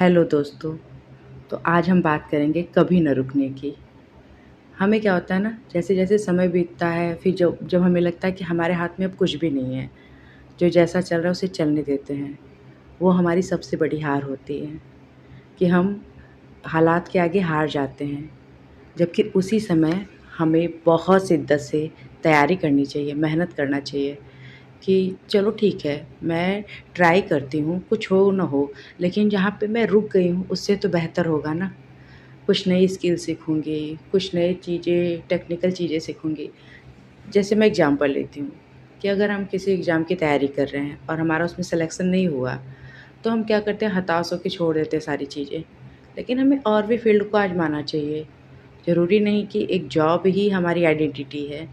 Hello दोस्तों। तो आज हम बात करेंगे कभी न रुकने की। हमें क्या होता है ना, जैसे-जैसे समय बीतता है, फिर जब जब हमें लगता है कि हमारे हाथ में अब कुछ भी नहीं है, जो जैसा चल रहा है उसे चलने देते हैं। वो हमारी सबसे बड़ी हार होती है कि हम हालात के आगे हार जाते हैं। जबकि उसी समय हमें बहुत शिद्दत से तैयारी करनी चाहिए, मेहनत करना चाहिए कि चलो ठीक है, मैं ट्राई करती हूँ, कुछ हो ना हो, लेकिन जहाँ पे मैं रुक गई हूँ उससे तो बेहतर होगा ना। कुछ नई स्किल सीखूँगी, कुछ नई चीज़ें, टेक्निकल चीज़ें सीखूँगी। जैसे मैं एग्ज़ाम्पल लेती हूँ कि अगर हम किसी एग्ज़ाम की तैयारी कर रहे हैं और हमारा उसमें सिलेक्शन नहीं हुआ, तो हम क्या करते हैं, हताश होके छोड़ देते हैं सारी चीज़ें। लेकिन हमें और भी फ़ील्ड को आज़माना चाहिए। ज़रूरी नहीं कि एक जॉब ही हमारी आइडेंटिटी है।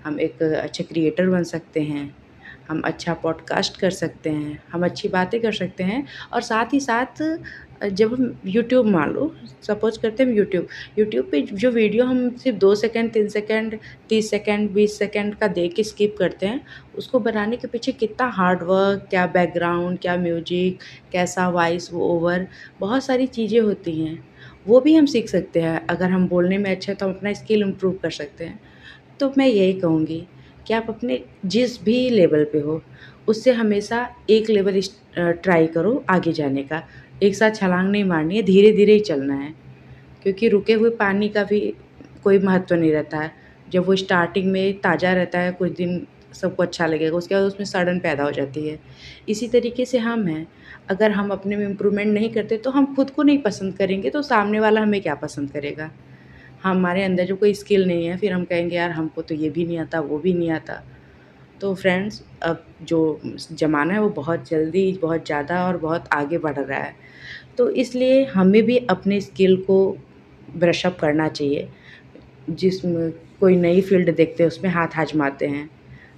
हम एक अच्छे क्रिएटर बन सकते हैं, हम अच्छा पॉडकास्ट कर सकते हैं, हम अच्छी बातें कर सकते हैं और साथ ही साथ जब हम यूट्यूब मान लो, सपोज़ करते हैं हम यूट्यूब पे जो वीडियो हम सिर्फ़ 2 सेकंड, 3 सेकंड, 30 सेकंड, 20 सेकंड का देख के स्किप करते हैं, उसको बनाने के पीछे कितना हार्ड वर्क, क्या बैकग्राउंड, क्या म्यूज़िक, कैसा वॉइस ओवर, बहुत सारी चीज़ें होती हैं। वो भी हम सीख सकते हैं। अगर हम बोलने में अच्छे हैं तो हम अपना स्किल इम्प्रूव कर सकते हैं। तो मैं यही कहूँगी कि आप अपने जिस भी लेवल पे हो, उससे हमेशा एक लेवल ट्राई करो आगे जाने का। एक साथ छलांग नहीं मारनी है, धीरे-धीरे ही चलना है। क्योंकि रुके हुए पानी का भी कोई महत्व नहीं रहता है। जब वो स्टार्टिंग में ताज़ा रहता है, कुछ दिन सबको अच्छा लगेगा, उसके बाद उसमें सड़न पैदा हो जाती है। इसी तरीके से हम हैं, अगर हम अपने में इम्प्रूवमेंट नहीं करते, तो हम खुद को नहीं पसंद करेंगे, तो सामने वाला हमें क्या पसंद करेगा? हमारे अंदर जो कोई स्किल नहीं है, फिर हम कहेंगे यार हमको तो ये भी नहीं आता, वो भी नहीं आता। तो फ्रेंड्स, अब जो ज़माना है वो बहुत जल्दी, बहुत ज़्यादा और बहुत आगे बढ़ रहा है। तो इसलिए हमें भी अपने स्किल को ब्रश अप करना चाहिए। जिसमें कोई नई फ़ील्ड देखते हैं उसमें हाथ आज़माते हैं।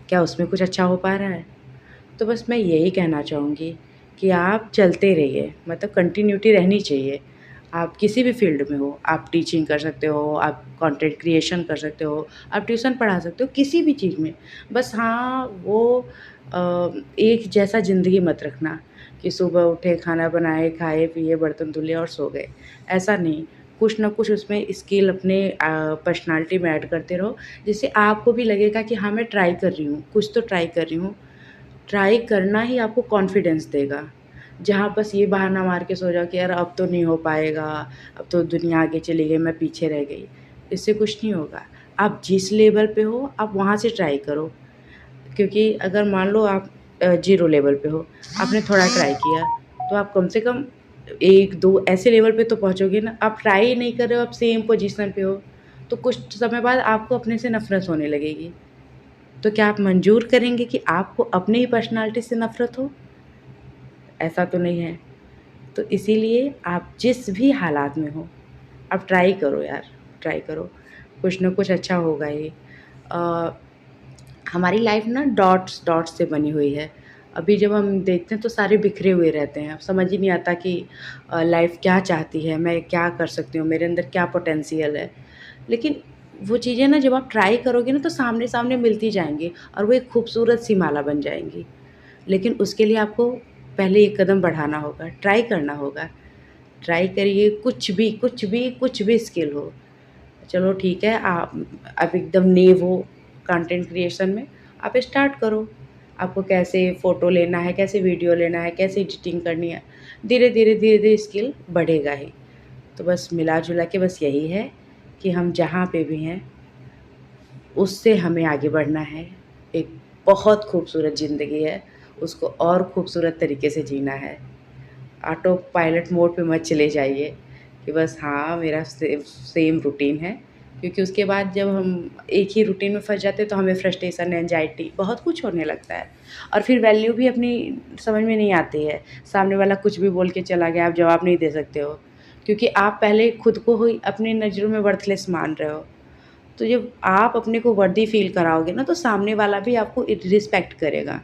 क्या उसमें कुछ अच्छा हो पा रहा है? तो बस मैं यही कहना चाहूँगी कि आप चलते रहिए, मतलब कंटिन्यूटी रहनी चाहिए। आप किसी भी फ़ील्ड में हो, आप टीचिंग कर सकते हो, आप कंटेंट क्रिएशन कर सकते हो, आप ट्यूशन पढ़ा सकते हो, किसी भी चीज़ में। बस हाँ, वो एक जैसा ज़िंदगी मत रखना कि सुबह उठे, खाना बनाए, खाए-पिए, बर्तन धुले और सो गए। ऐसा नहीं, कुछ ना कुछ उसमें स्किल अपने पर्सनैलिटी में ऐड करते रहो, जिससे आपको भी लगेगा कि हाँ, मैं ट्राई कर रही हूँ, कुछ तो ट्राई कर रही हूँ। ट्राई करना ही आपको कॉन्फिडेंस देगा। जहाँ बस ये बहाना मार के सो जाओ कि यार अब तो नहीं हो पाएगा, अब तो दुनिया आगे चली गई, मैं पीछे रह गई, इससे कुछ नहीं होगा। आप जिस लेवल पे हो, आप वहाँ से ट्राई करो। क्योंकि अगर मान लो आप ज़ीरो लेवल पे हो, आपने थोड़ा ट्राई किया, तो आप कम से कम 1-2 ऐसे लेवल पे तो पहुँचोगे ना। आप ट्राई ही नहीं कर रहे हो, आप सेम पोज़ीशन पे हो, तो कुछ समय बाद आपको अपने से नफ़रत होने लगेगी। तो क्या आप मंज़ूर करेंगे कि आपको अपनी ही पर्सनैलिटी से नफ़रत हो? ऐसा तो नहीं है। तो इसीलिए आप जिस भी हालात में हो, आप ट्राई करो यार, ट्राई करो। कुछ ना कुछ अच्छा होगा ही। अ, हमारी लाइफ़ ना डॉट्स डॉट्स से बनी हुई है। अभी जब हम देखते हैं तो सारे बिखरे हुए रहते हैं। अब समझ ही नहीं आता कि लाइफ़ क्या चाहती है, मैं क्या कर सकती हूँ, मेरे अंदर क्या पोटेंशियल है। लेकिन वो चीज़ें ना जब आप ट्राई करोगे ना तो सामने-सामने मिलती जाएँगी और वो एक खूबसूरत सी माला बन जाएँगी। लेकिन उसके लिए आपको पहले एक कदम बढ़ाना होगा, ट्राई करना होगा। ट्राई करिए, कुछ भी स्किल हो। चलो ठीक है, आप एकदम नेव हो कंटेंट क्रिएशन में, आप स्टार्ट करो। आपको कैसे फ़ोटो लेना है, कैसे वीडियो लेना है, कैसे एडिटिंग करनी है, धीरे-धीरे, धीरे-धीरे स्किल बढ़ेगा ही। तो बस मिला-जुला के बस यही है कि हम जहाँ पे भी हैं, उससे हमें आगे बढ़ना है। एक बहुत खूबसूरत ज़िंदगी है, उसको और खूबसूरत तरीके से जीना है। ऑटो पायलट मोड पे मत चले जाइए कि बस हाँ, मेरा सेम रूटीन है, क्योंकि उसके बाद जब हम एक ही रूटीन में फँस जाते हैं तो हमें फ्रस्ट्रेशन, एंग्जायटी बहुत कुछ होने लगता है और फिर वैल्यू भी अपनी समझ में नहीं आती है। सामने वाला कुछ भी बोल के चला गया, आप जवाब नहीं दे सकते हो, क्योंकि आप पहले खुद को ही अपनी नज़रों में वर्थलेस मान रहे हो। तो जब आप अपने को वर्दी फ़ील कराओगे ना, तो सामने वाला भी आपको रिस्पेक्ट करेगा।